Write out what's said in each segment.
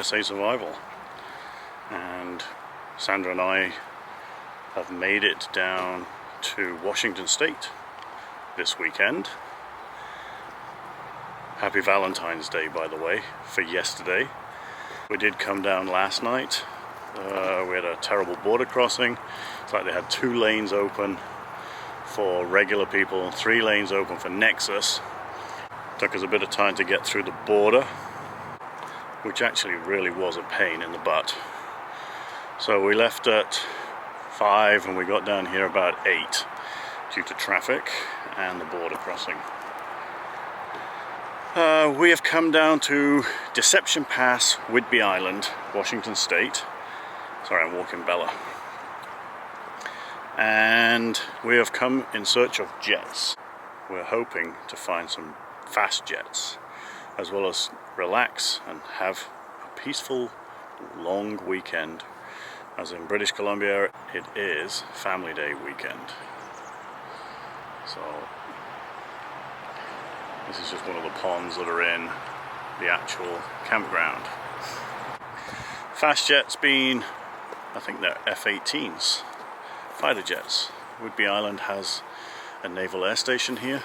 USA survival. And Sandra and I have made it down to Washington State this weekend. Happy Valentine's Day, by the way, for yesterday. We did come down last night. We had a terrible border crossing. It's like they had 2 lanes open for regular people, 3 lanes open for Nexus. Took us a bit of time to get through the border, which actually really was a pain in the butt. So we left at 5 and we got down here about 8 due to traffic and the border crossing. We have come down to Deception Pass, Whidbey Island, Washington State. Sorry, I'm walking Bella. And we have come in search of jets. We're hoping to find some fast jets, as well as relax and have a peaceful, long weekend. As in British Columbia, it is Family Day weekend. So this is just one of the ponds that are in the actual campground. Fast jets being, I think they're F-18s, fighter jets. Whidbey Island has a naval air station here.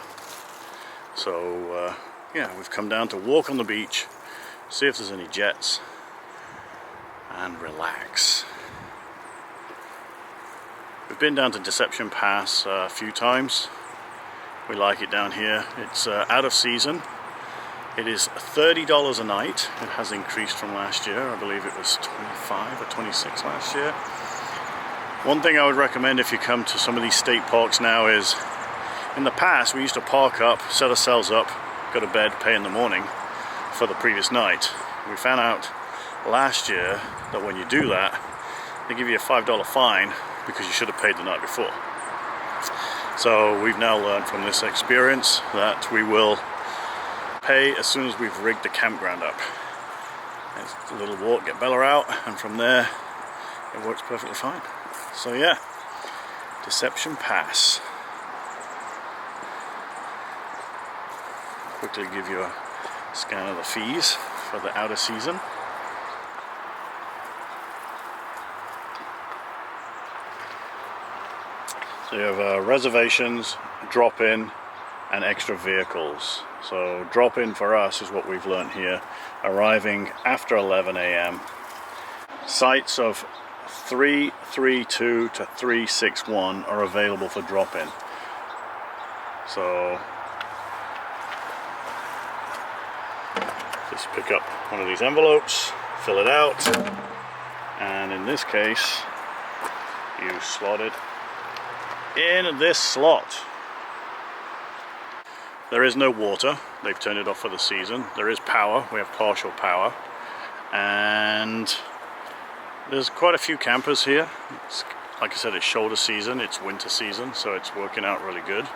So yeah, we've come down to walk on the beach, see if there's any jets, and relax. We've been down to Deception Pass a few times. We like it down here. It's out of season. It is $30 a night. It has increased from last year. I believe it was 25 or 26 last year. One thing I would recommend if you come to some of these state parks now is, in the past we used to park up, set ourselves up, go to bed, pay in the morning for the previous night. We found out last year that when you do that, they give you a $5 fine because you should have paid the night before. So we've now learned from this experience that we will pay as soon as we've rigged the campground up. It's a little walk, get Bella out, and from there it works perfectly fine. So yeah, Deception Pass. Quickly give you a scan of the fees for the outer season. So you have reservations, drop-in, and extra vehicles. So drop-in for us is what we've learned here, arriving after 11 a.m. Sites of 332 to 361 are available for drop-in. So just pick up one of these envelopes, fill it out, and in this case you slot it in this slot. There is no water, they've turned it off for the season. There is power, we have partial power, and there's quite a few campers here. Like I said, it's shoulder season, it's winter season, so it's working out really good.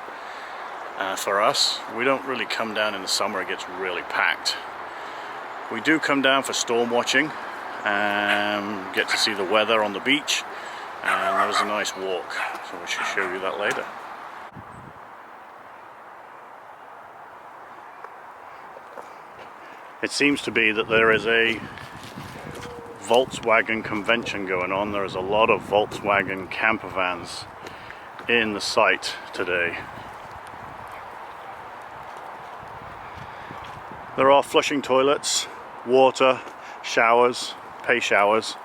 For us, we don't really come down in the summer, it gets really packed. We do come down for storm watching and get to see the weather on the beach, and there was a nice walk, so we should show you that later. It seems to be that there is a Volkswagen Convention going on. There is a lot of Volkswagen camper vans in the site today. There are flushing toilets, water, showers, pay showers.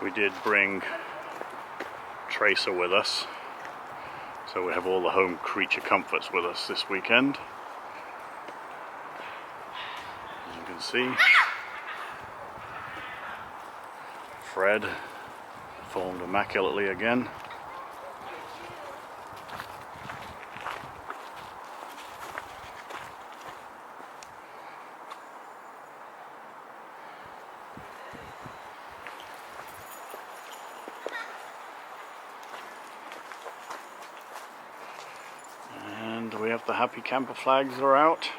We did bring Tracer with us, so we have all the home creature comforts with us this weekend. As you can see, Fred formed immaculately again. And we have the happy camper flags are out.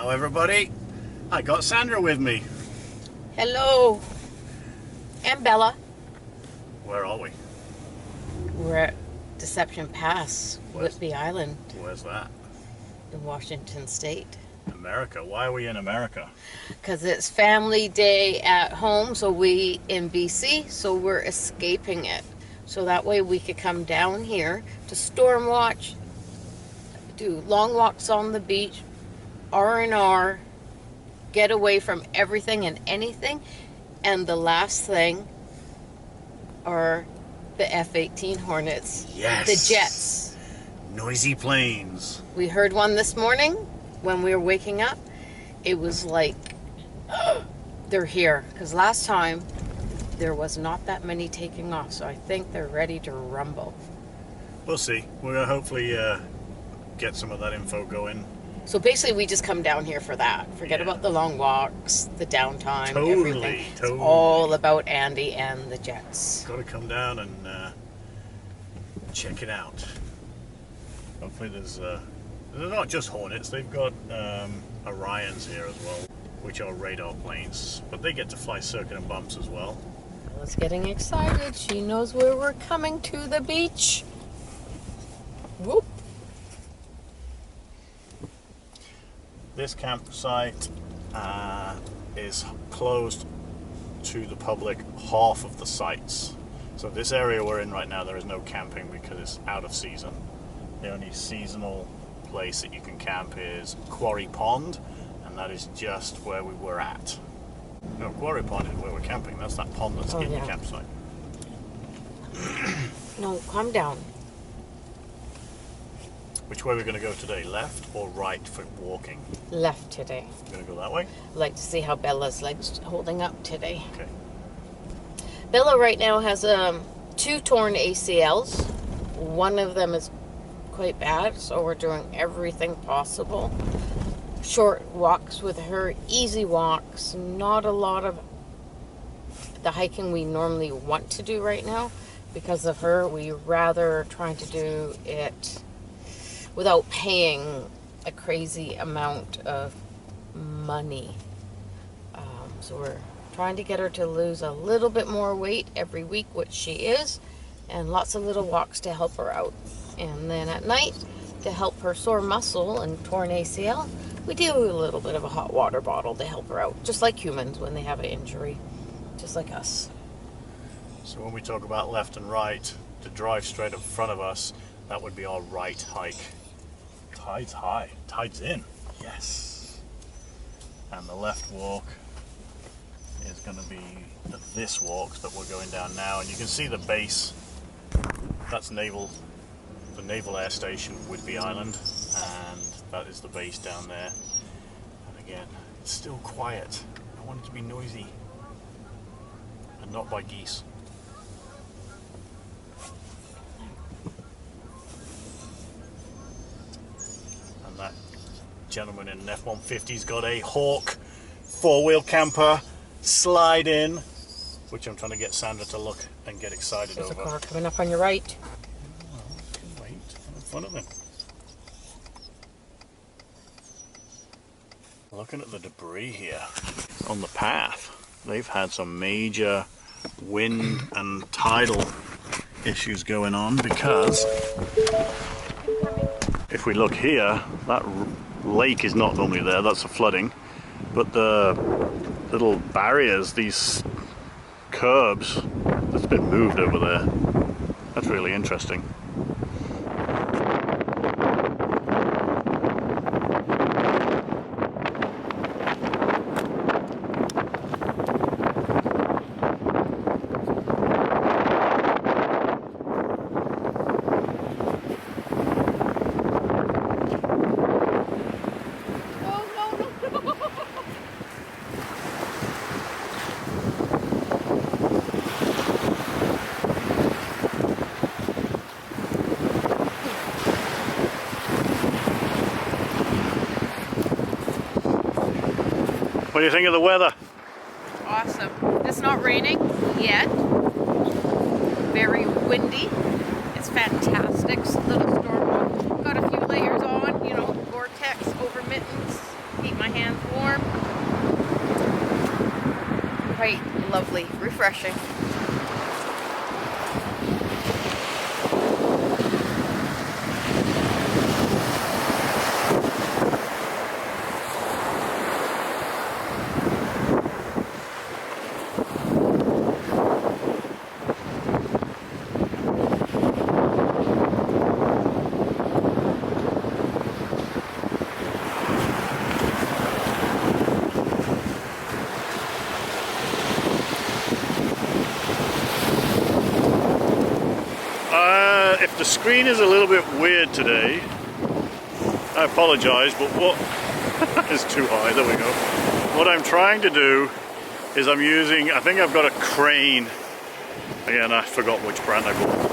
Hello everybody, I got Sandra with me. Hello. And Bella. Where are we? We're at Deception Pass, Whidbey Island. Where's that? In Washington State. America. Why are we in America? Because it's family day at home, so we in BC, so we're escaping it. So that way we could come down here to storm watch, do long walks on the beach, R&R, get away from everything and anything. And the last thing are the F-18 Hornets. Yes. The jets. Noisy planes. We heard one this morning when we were waking up. It was like, they're here. Because last time, there was not that many taking off. So I think they're ready to rumble. We'll see. We're going to hopefully get some of that info going. So basically, we just come down here for that. Forget about the long walks, the downtime, everything. It's all about Andy and the jets. Got to come down and check it out. Hopefully they're not just Hornets, they've got Orions here as well, which are radar planes, but they get to fly circuit and bumps as well. Bella's getting excited. She knows where we're coming to, the beach. Whoop. This campsite is closed to the public half of the sites. So this area we're in right now, there is no camping because it's out of season. The only seasonal place that you can camp is Quarry Pond, and that is just where we were at. No, Quarry Pond is where we're camping. That's that pond that's in the campsite. No, calm down. Which way are we going to go today? Left or right for walking? Left today. We're going to go that way? I'd like to see how Bella's legs holding up today. Okay. Bella right now has 2 torn ACLs. One of them is quite bad, so we're doing everything possible. Short walks with her, easy walks, not a lot of the hiking we normally want to do right now. Because of her, we rather trying to do it without paying a crazy amount of money. So we're trying to get her to lose a little bit more weight every week, which she is, and lots of little walks to help her out. And then at night, to help her sore muscle and torn ACL, we do a little bit of a hot water bottle to help her out, just like humans when they have an injury, just like us. So when we talk about left and right, to drive straight in front of us, that would be our right hike. Tide's high, tide's in, yes. And the left walk is going to be this walk that we're going down now, and you can see the base. That's the Naval Air Station, Whidbey Island, and that is the base down there. And again, it's still quiet. I want it to be noisy, and not by geese. That gentleman in an F-150's got a Hawk 4-wheel camper slide in, which I'm trying to get Sandra to look and get excited over. There's a car coming up on your right. Oh, wait, in front of him. Looking at the debris here on the path, they've had some major wind and tidal issues going on because if we look here, that lake is not normally there, that's the flooding, but the little barriers, these curbs, that's been moved over there. That's really interesting. What do you think of the weather? Awesome. It's not raining yet. Very windy. It's fantastic. Little storm. Got a few layers on, you know, Gore-Tex over mittens. Keep my hands quite lovely, refreshing. If the screen is a little bit weird today, I apologize, but what is too high, there we go. What I'm trying to do is I'm using, I think I've got a crane. Again, I forgot which brand I bought.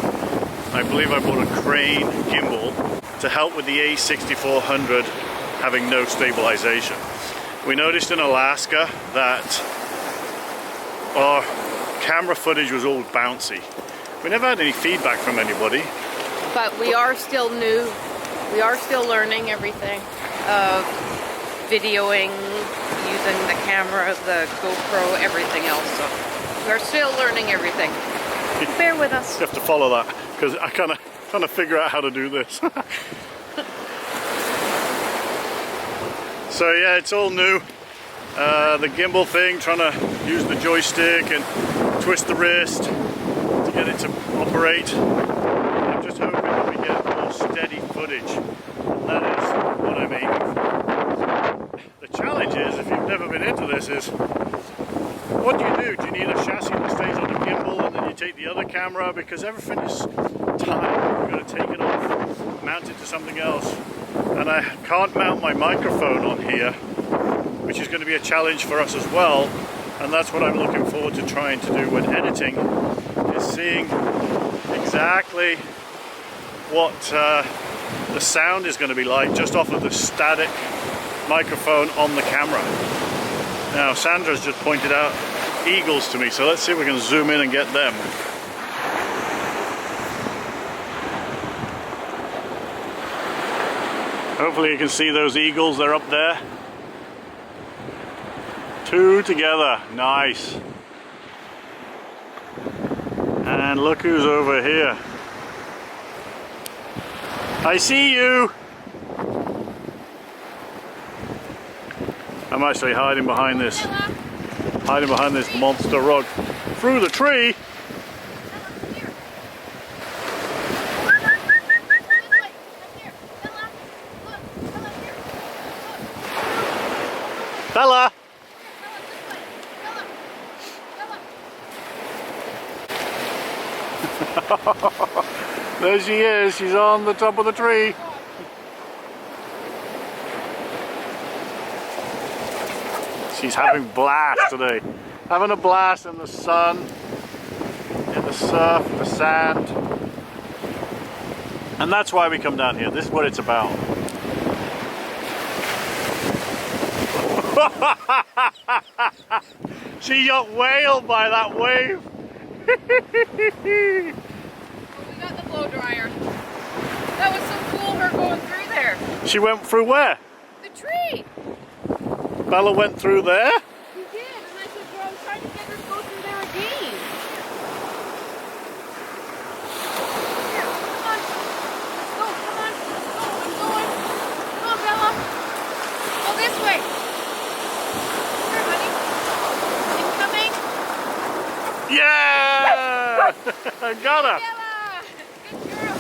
I believe I bought a crane gimbal to help with the A6400 having no stabilization. We noticed in Alaska that our camera footage was all bouncy. We never had any feedback from anybody. But we are still new. We are still learning everything. Videoing, using the camera, the GoPro, everything else. So we're still learning everything. Bear with us. You have to follow that, because I kind of trying to figure out how to do this. So yeah, it's all new. The gimbal thing, trying to use the joystick and twist the wrist to get it to operate. I'm just hoping that we get more steady footage. That is what I'm aiming for. The challenge is, if you've never been into this, is what do? Do you need a chassis that stays on the gimbal and then you take the other camera? Because everything is tight. You've got to take it off, mount it to something else. And I can't mount my microphone on here, which is going to be a challenge for us as well. And that's what I'm looking forward to trying to do when editing, is seeing exactly what the sound is going to be like just off of the static microphone on the camera. Now Sandra's just pointed out eagles to me, so let's see if we can zoom in and get them. Hopefully you can see those eagles, they're up there. Two together, nice. And look who's over here. I see you! I'm actually hiding behind this monster rock. Through the tree? Bella! There she is, she's on the top of the tree. She's having blast today. Having a blast in the sun, in the surf, the sand. And that's why we come down here. This is what it's about. She got whaled by that wave. We got the blow dryer. That was so cool, her going through there. She went through where? The tree. Bella went through there? She did, and I said, well, I was trying to get her to go through there again. Here, come on. Let's go, come on. Let's go, I'm going. Come on, Bella. Go this way. Here, honey. Incoming. Yeah! I got her. Bella, good girl.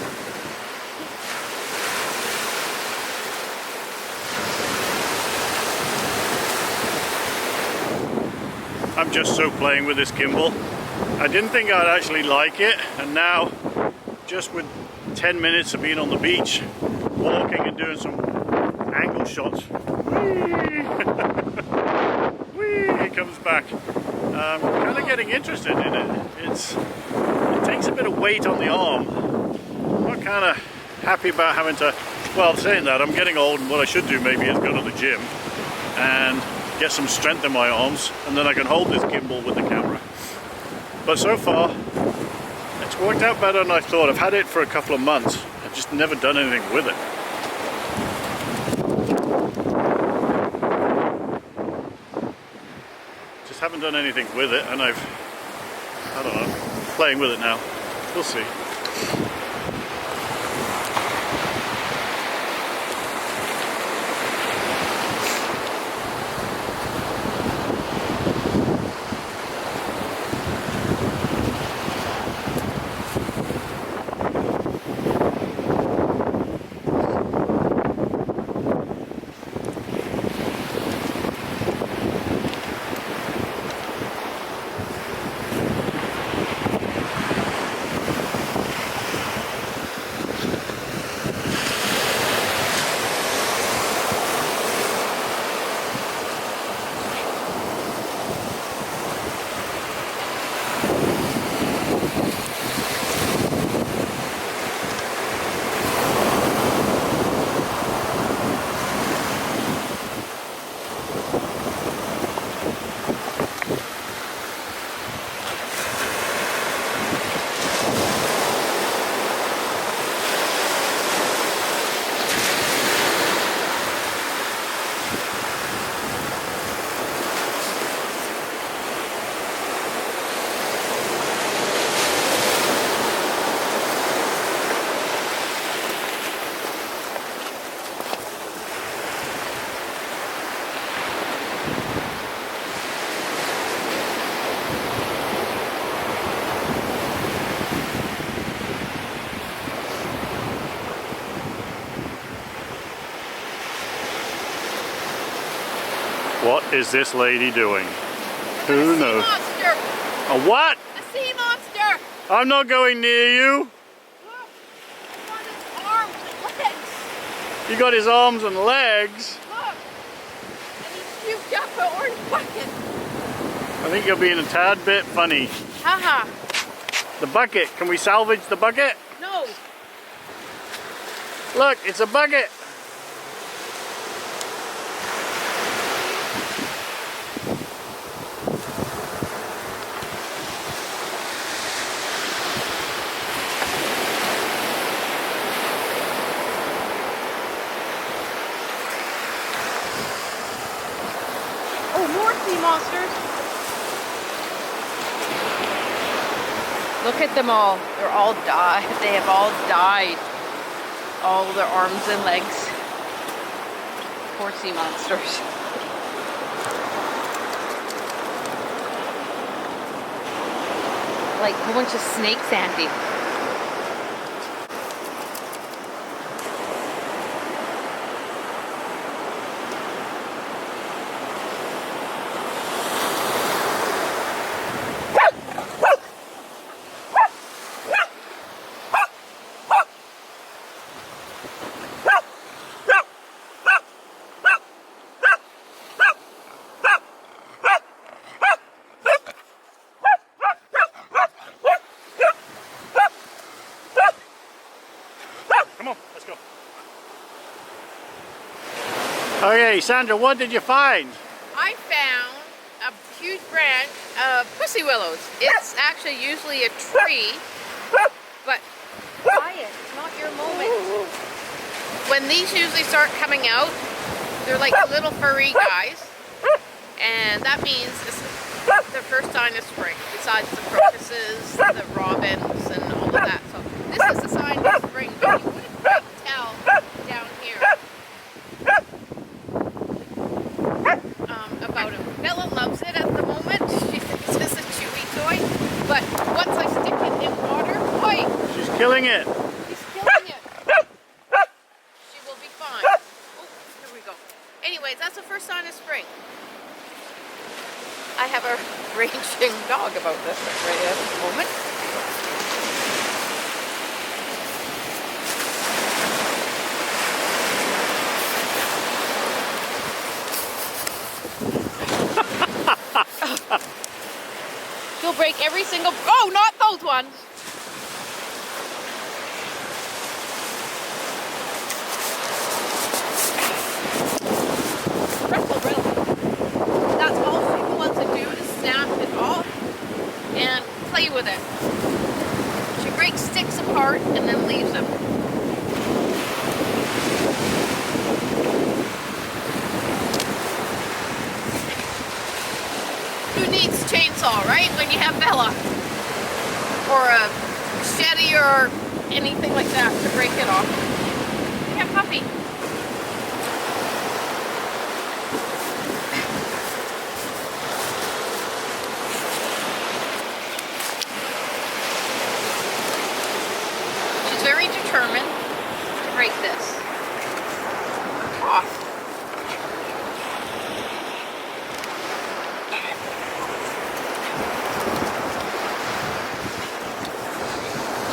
I'm just so playing with this gimbal. I didn't think I'd actually like it, and now, just with 10 minutes of being on the beach, walking and doing some angle shots, whee! Whee! It comes back. I'm kind of getting interested in it. It takes a bit of weight on the arm. I'm kind of happy about having to, well, saying that, I'm getting old, and what I should do maybe is go to the gym and get some strength in my arms, and then I can hold this gimbal with the camera. But so far, it's worked out better than I thought. I've had it for a couple of months. I've just never done anything with it. Just haven't done anything with it, and I don't know, playing with it now. We'll see. What is this lady doing? Who knows? Monster. A what? A sea monster. I'm not going near you. Look, he's on his arms and legs. You got his arms and legs. Look, and he scooped up an orange bucket. I think you're being a tad bit funny. Haha. The bucket, can we salvage the bucket? No. Look, it's a bucket. Oh, more sea monsters. Look at them all. They're all died. They have all died. All their arms and legs. Poor sea monsters. Like a whole bunch of snakes, Andy. Come on, let's go. Okay, Sandra, what did you find? I found a huge branch of pussy willows. It's actually usually a tree, but quiet, it's not your moment. When these usually start coming out, they're like little furry guys, and that means this is the first sign of spring, besides the crocuses, the robins, and all of that. So this is a sign of spring, but you wouldn't quite tell down here about him. Bella loves it at the moment. She thinks it's a chewy toy, but once I stick it in water, boy, She's killing it. he's killing it. She will be fine. Oh, here we go. Anyways, that's the first sign of spring. I have a raging dog about this right at the moment. She'll break every single... Oh, not those ones! Pretzel, really. That's all she wants to do is snap it off and play with it. She breaks sticks apart and then leaves them. Who right? When you have Bella. Or a machete or anything like that to break it off. Yeah, puppy. She's very determined to break this off.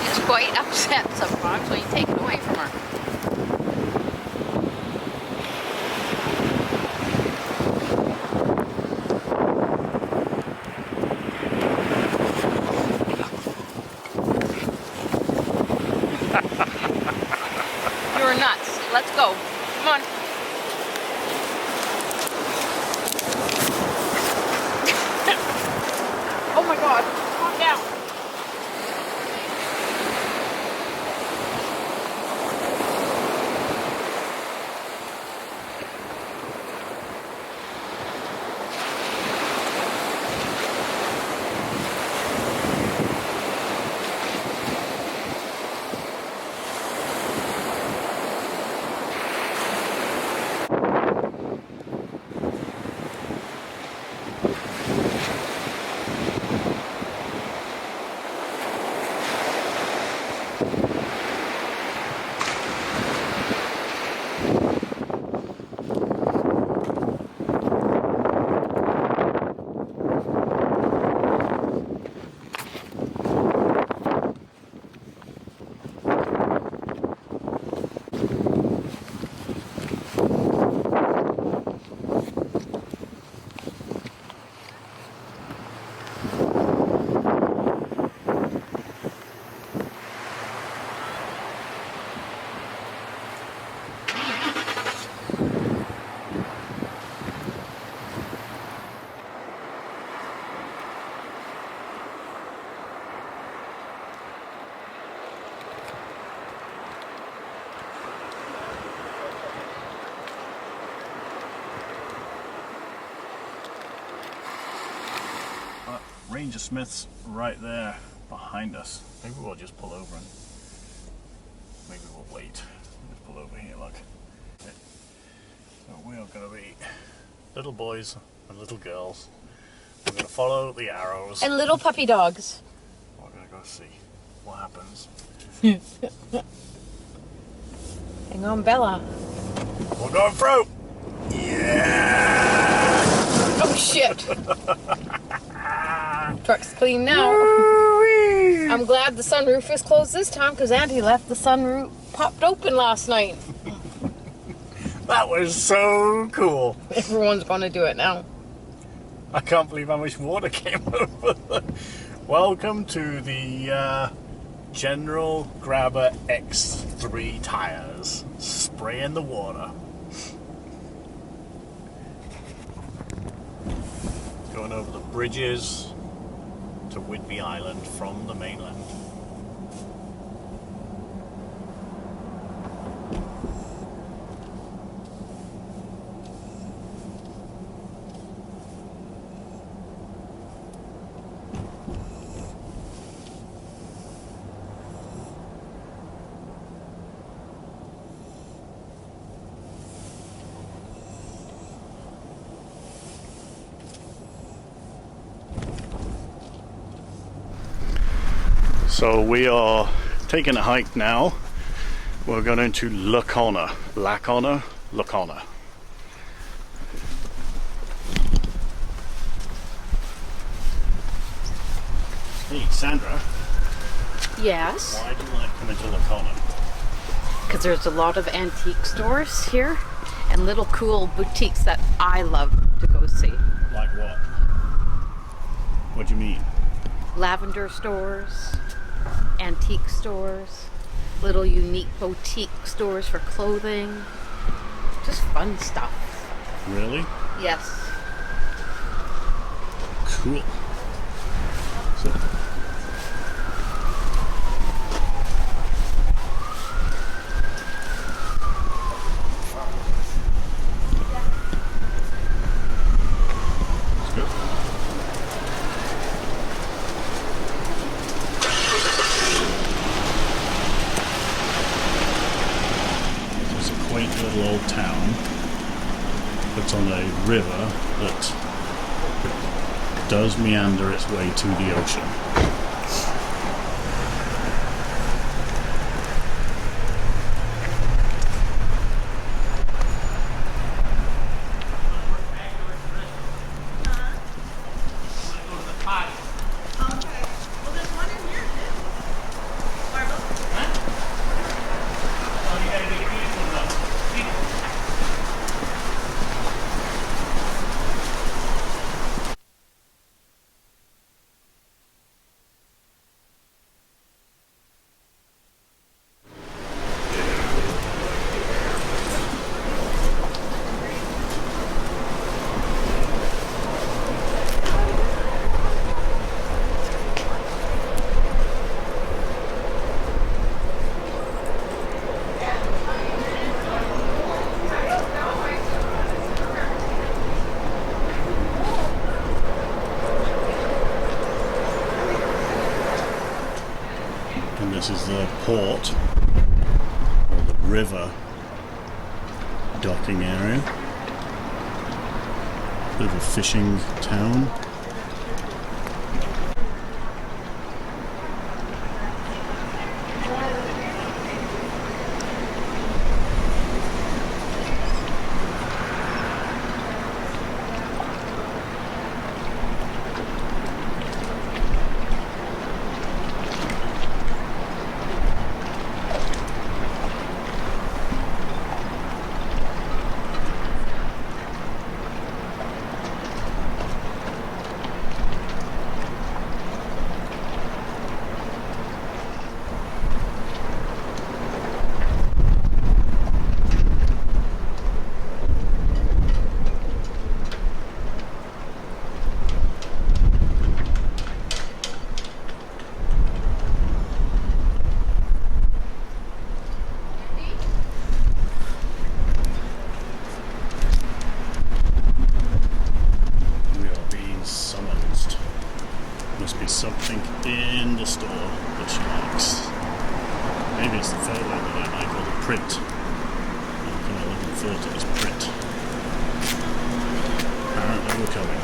She's quite upset sometimes when you take it away from her. You're nuts. Let's go. Come on. Oh my God. Calm down. Ranger Smith's right there behind us. Maybe we'll just pull over and maybe we'll wait. Just pull over here, look. Okay. So we are going to be little boys and little girls. We're going to follow the arrows. And little puppy dogs. We're going to go see what happens. Hang on, Bella. We're going through! Yeah! Oh shit! Truck's clean now. I'm glad the sunroof is closed this time because Auntie left the sunroof popped open last night. That was so cool. Everyone's going to do it now. I can't believe how much water came over. Welcome to the General Grabber X3 tires. Spraying the water. Going over the bridges to Whidbey Island from the mainland. So we are taking a hike now. We're going to Lacona. Hey, Sandra. Yes, Why do you like coming to Lacona? because there's a lot of antique stores here and little cool boutiques that I love to go see. Like what? What do you mean? Lavender stores, antique stores, little unique boutique stores for clothing. Just fun stuff. Really? Yes. Cool. So, quaint little old town that's on a river that does meander its way to the ocean. This is the port, or the river docking area. Bit of a fishing town. Must be something in the store that she likes. Maybe it's the photo that I like, or the print. I'm kind of looking forward to this print. Apparently we're coming.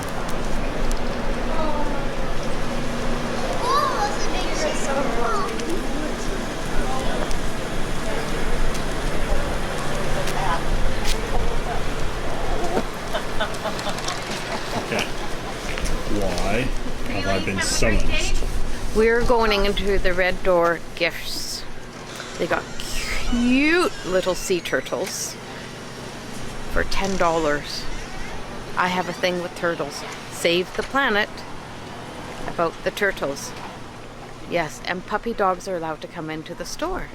Okay. Why have I been summoned? We're going into the Red Door Gifts. They got cute little sea turtles for $10. I have a thing with turtles. Save the planet. About the turtles. Yes, and puppy dogs are allowed to come into the store.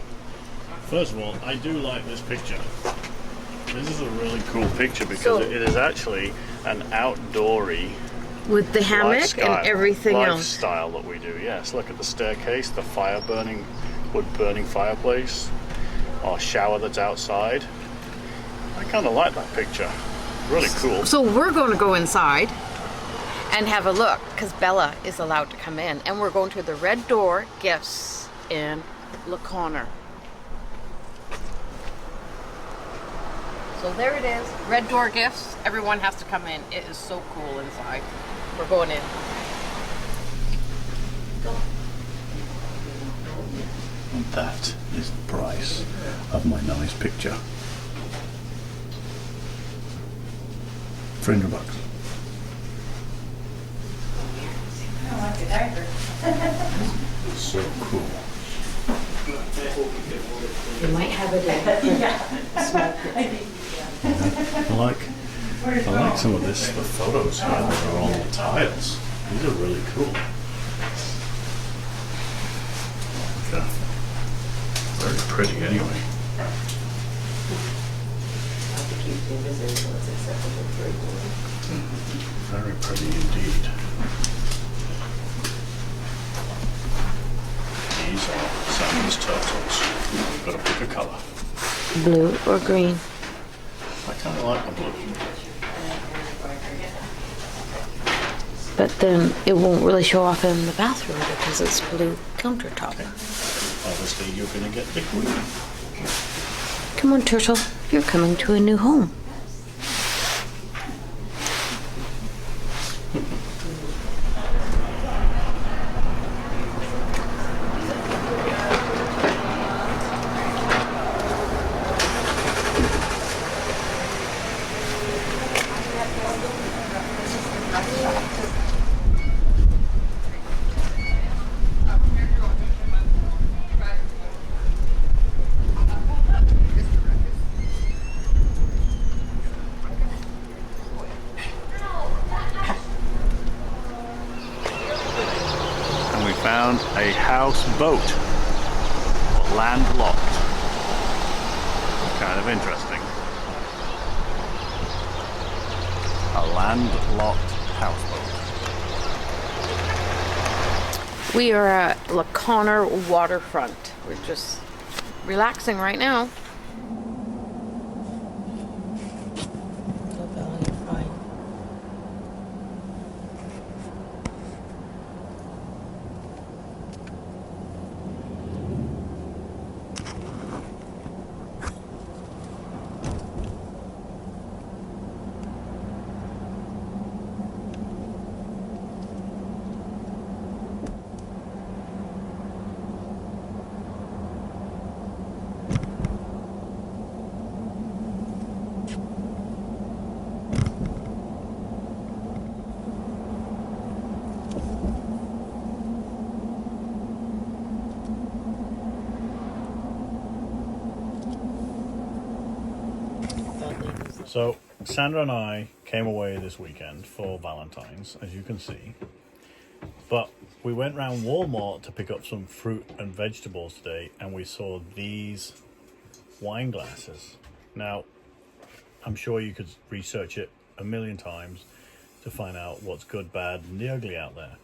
First of all, I do like this picture. This is a really cool picture because it is actually an outdoory with the hammock and everything else. Lifestyle that we do, yes. Look at the staircase, the wood burning fireplace, our shower that's outside. I kind of like that picture. Really cool. So we're going to go inside and have a look because Bella is allowed to come in, and we're going to the Red Door Gifts in LaConner. So there it is, Red Door Gifts. Everyone has to come in. It is so cool inside. We're going in. And that is the price of my nice picture. $300. I like the diaper. So cool. You might have it I like some of this, the photos here that are on the tiles. These are really cool. Okay. Very pretty anyway. Very pretty indeed. These are Santa's turtles. You've got to pick a colour. blue or green. I kind of like the blue. But then it won't really show off in the bathroom because it's blue countertop. Okay. Obviously you're going to get the green. Come on, turtle. You're coming to a new home. Found a houseboat, landlocked. Kind of interesting. A landlocked houseboat. We are at Laconnor waterfront. We're just relaxing right now. So Sandra and I came away this weekend for Valentine's, as you can see, but we went round Walmart to pick up some fruit and vegetables today, and we saw these wine glasses. Now, I'm sure you could research it a million times to find out what's good, bad, and the ugly out there.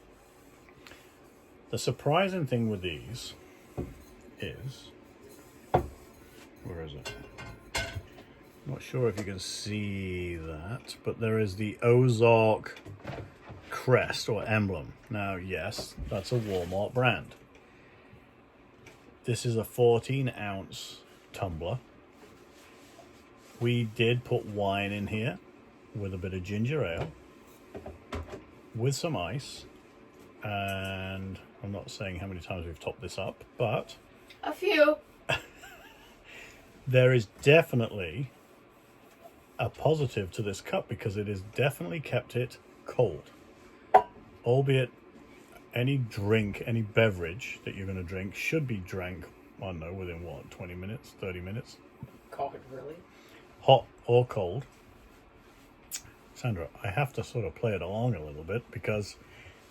The surprising thing with these is, where is it? Not sure if you can see that, but there is the Ozark crest or emblem. Now, yes, that's a Walmart brand. This is a 14-ounce tumbler. We did put wine in here with a bit of ginger ale, with some ice, and I'm not saying how many times we've topped this up, but A few. there is definitely a positive to this cup, because it has definitely kept it cold. Albeit any drink, any beverage that you're going to drink should be drank, I don't know, within what, 20 minutes, 30 minutes? Cold, really? Hot or cold. Sandra, I have to sort of play it along a little bit, because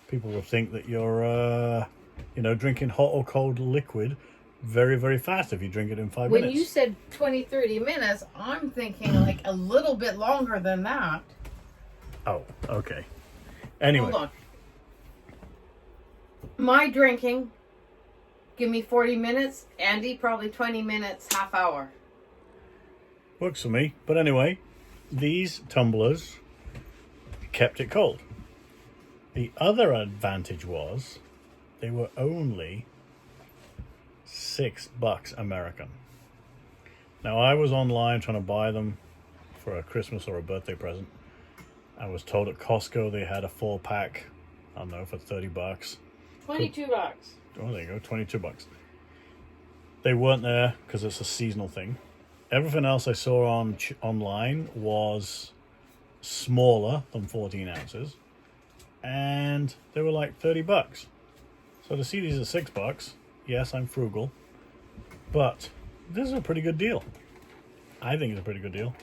people will think that you're, drinking hot or cold liquid very, very fast if you drink it in 5 minutes. When you said 20, 30 minutes, I'm thinking like a little bit longer than that. Oh, okay. Anyway. Hold on. My drinking, give me 40 minutes. Andy, probably 20 minutes, half hour. Works for me. But anyway, these tumblers kept it cold. The other advantage was they were only $6 American. Now, I was online trying to buy them for a Christmas or a birthday present. I was told at Costco they had a 4-pack, I don't know, for $30. $22. Oh, there you go, $22. They weren't there because it's a seasonal thing. Everything else I saw online was smaller than 14 ounces, and they were like $30. So to see these at $6, yes, I'm frugal, but this is a pretty good deal. I think it's a pretty good deal,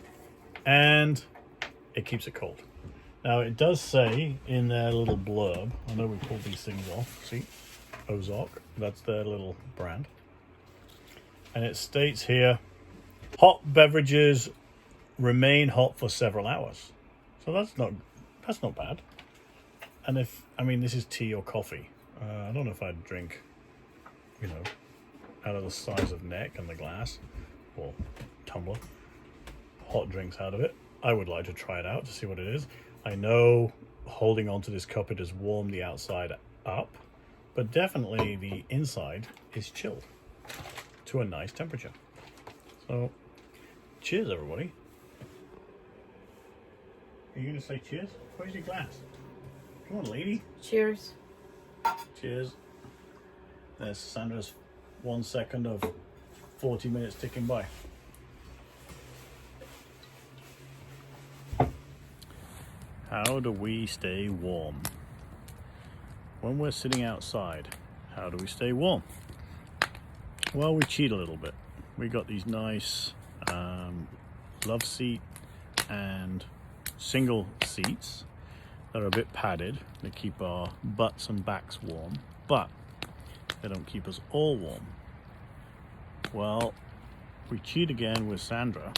and it keeps it cold. Now, it does say in their little blurb, I know we pulled these things off, see, Ozark, that's their little brand, and it states here, hot beverages remain hot for several hours. So that's not bad. And this is tea or coffee. I don't know if I'd drink, out of the size of neck and the glass or tumbler, hot drinks out of it. I would like to try it out to see what it is. I know holding onto this cup, it has warmed the outside up, but definitely the inside is chilled to a nice temperature. So Cheers, everybody. Are you going to say cheers? Where's your glass? Come on, lady. Cheers. Cheers. There's Sandra's 1 second of 40 minutes ticking by. How do we stay warm? When we're sitting outside, how do we stay warm? Well, we cheat a little bit. We got these nice love seat and single seats that are a bit padded. They keep our butts and backs warm, but they don't keep us all warm. Well, we cheat again with Sandra,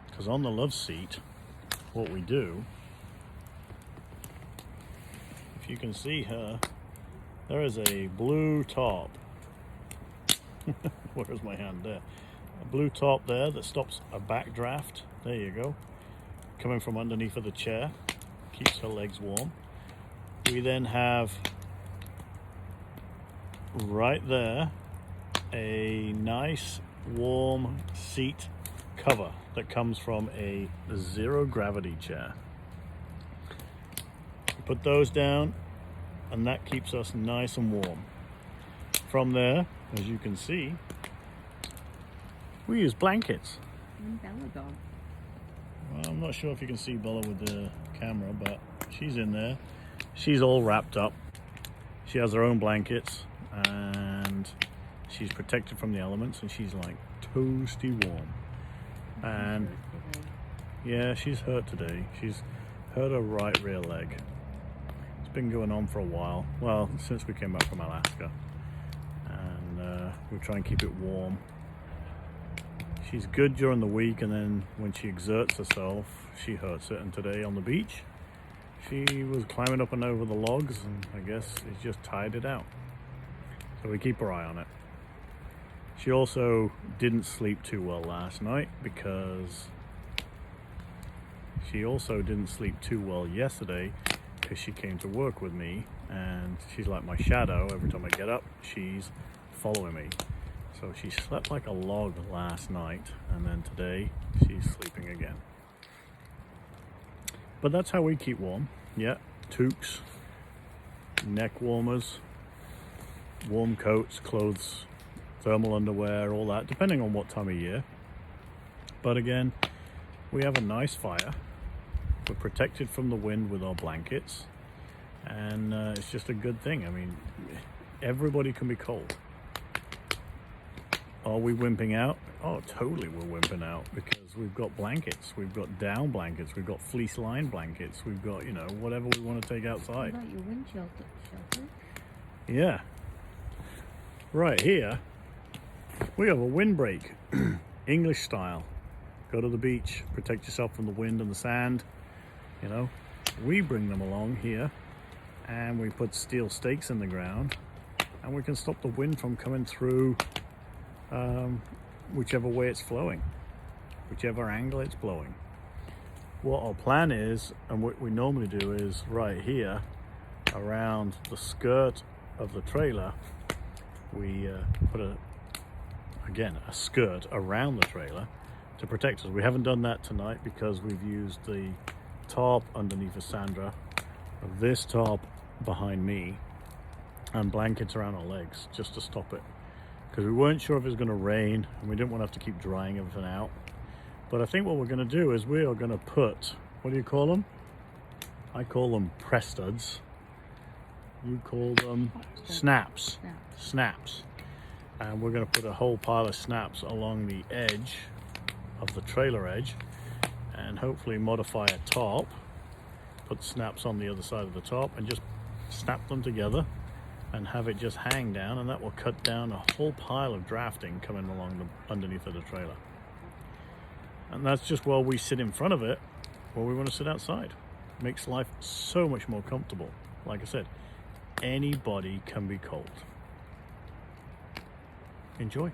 because on the love seat, what we do, if you can see her, there is a blue top. Where's my hand there? A blue top there that stops a backdraft. There you go. Coming from underneath of the chair, keeps her legs warm. We then have right there a nice warm seat cover that comes from a zero gravity chair. We put those down and that keeps us nice and warm. From there, as you can see, we use blankets. And Bella dog. Well, I'm not sure if you can see Bella with the camera, but she's in there. She's all wrapped up. She has her own blankets and she's protected from the elements and she's like toasty warm. And yeah, she's hurt today. She's hurt her right rear leg. It's been going on for a while. Well, since we came back from Alaska. And we try and keep it warm. She's good during the week, and then when she exerts herself, she hurts it. And today on the beach, she was climbing up and over the logs, and I guess it's just tired it out. So we keep our eye on it. She also didn't sleep too well last night because she also didn't sleep too well yesterday because she came to work with me, and she's like my shadow. Every time I get up, she's following me. So she slept like a log last night, and then today she's sleeping again. But that's how we keep warm. Yeah, toques, neck warmers, warm coats, clothes, thermal underwear, all that, depending on what time of year. But again, we have a nice fire. We're protected from the wind with our blankets, and it's just a good thing. I mean, everybody can be cold. Are we wimping out? Oh, totally we're wimping out because we've got blankets. We've got down blankets. We've got fleece lined blankets. We've got, you know, whatever we want to take outside. What about your wind shelter? Yeah. Right here, we have a windbreak, English style. Go to the beach, protect yourself from the wind and the sand. You know, we bring them along here and we put steel stakes in the ground and we can stop the wind from coming through whichever way it's flowing, whichever angle it's blowing. What our plan is, and what we normally do, is right here around the skirt of the trailer, we put a skirt around the trailer to protect us. We haven't done that tonight because we've used the top underneath of Sandra, this top behind me, and blankets around our legs just to stop it, because we weren't sure if it was going to rain and we didn't want to have to keep drying everything out. But I think what we're going to do is we are going to put, what do you call them? I call them press studs. You call them snaps. Snaps. And we're going to put a whole pile of snaps along the edge of the trailer edge and hopefully modify a top, put snaps on the other side of the top and just snap them together and have it just hang down, and that will cut down a whole pile of drafting coming along the underneath of the trailer. And that's just while we sit in front of it, while we want to sit outside. It makes life so much more comfortable. Like I said, anybody can be cold. Enjoy.